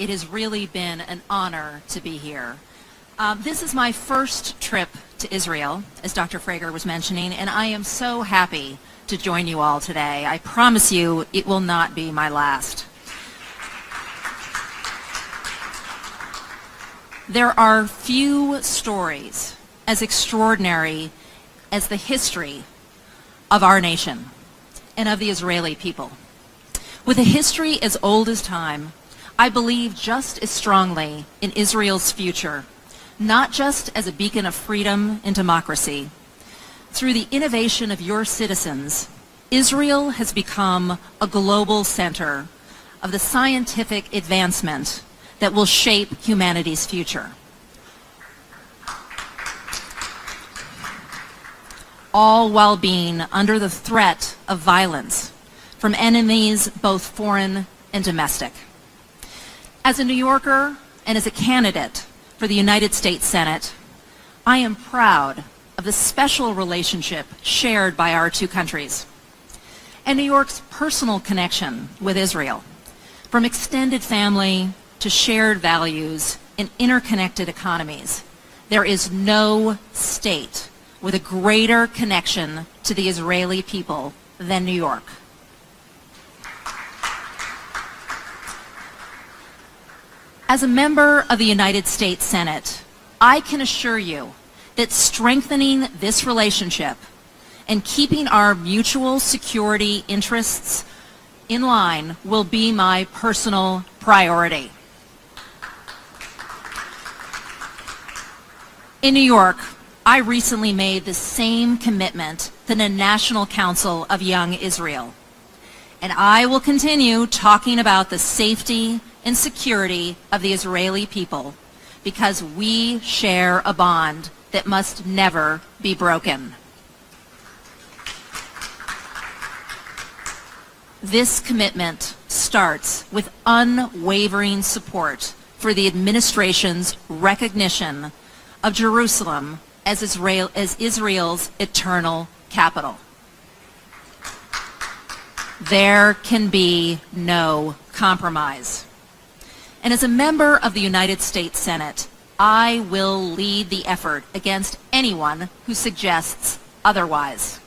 it has really been an honor to be here. This is my first trip to Israel, as Dr. Frager was mentioning, and I am so happy to join you all today. I promise you it will not be my last. There are few stories as extraordinary as the history of our nation and of the Israeli people. With a history as old as time, I believe just as strongly in Israel's future, not just as a beacon of freedom and democracy. Through the innovation of your citizens, Israel has become a global center of the scientific advancement that will shape humanity's future. All while being under the threat of violence from enemies both foreign and domestic. As a New Yorker and as a candidate for the United States Senate, I am proud of the special relationship shared by our two countries and New York's personal connection with Israel, from extended family to shared values and interconnected economies. There is no state with a greater connection to the Israeli people than New York. As a member of the United States Senate, I can assure you that strengthening this relationship and keeping our mutual security interests in line will be my personal priority. In New York, I recently made the same commitment to the National Council of Young Israel, and I will continue talking about the safety and security of the Israeli people because we share a bond that must never be broken. This commitment starts with unwavering support for the administration's recognition of Jerusalem as Israel's eternal capital. There can be no compromise. And as a member of the United States Senate, I will lead the effort against anyone who suggests otherwise.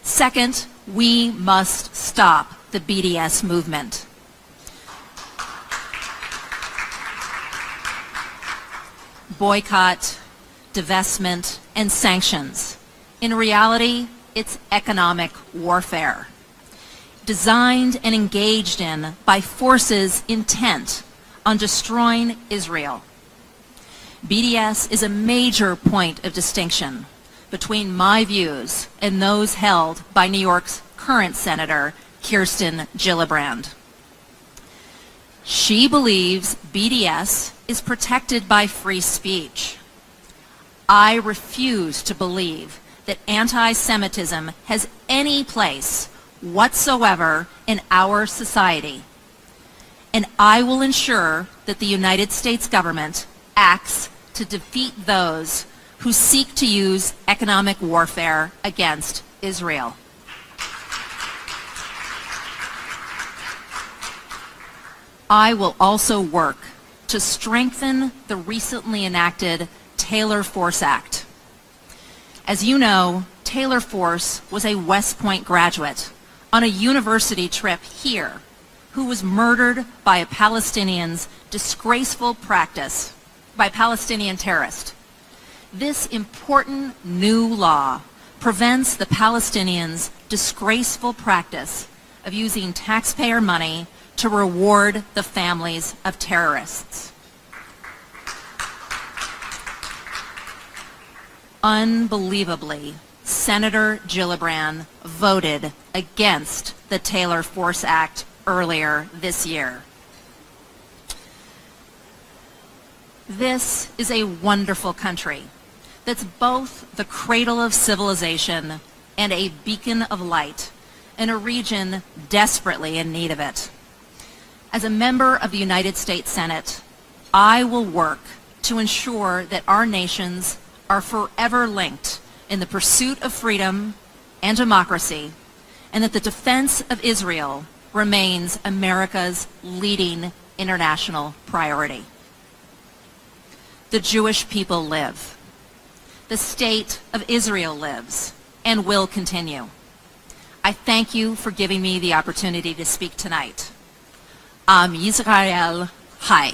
Second, we must stop the BDS movement. Boycott, divestment, and sanctions. In reality, it's economic warfare, designed and engaged in by forces intent on destroying Israel. BDS is a major point of distinction between my views and those held by New York's current Senator, Kirsten Gillibrand. She believes BDS is protected by free speech. I refuse to believe that anti-Semitism has any place whatsoever in our society, and I will ensure that the United States government acts to defeat those who seek to use economic warfare against Israel. I will also work to strengthen the recently enacted Taylor Force Act. As you know, Taylor Force was a West Point graduate on a university trip here who was murdered by a Palestinian's disgraceful practice by a Palestinian terrorist. This important new law prevents the Palestinians' disgraceful practice of using taxpayer money to reward the families of terrorists. Unbelievably, Senator Gillibrand voted against the Taylor Force Act earlier this year. This is a wonderful country that's both the cradle of civilization and a beacon of light in a region desperately in need of it. As a member of the United States Senate, I will work to ensure that our nations are forever linked in the pursuit of freedom and democracy, and that the defense of Israel remains America's leading international priority. The Jewish people live. The state of Israel lives and will continue. I thank you for giving me the opportunity to speak tonight. Am Yisrael Chai.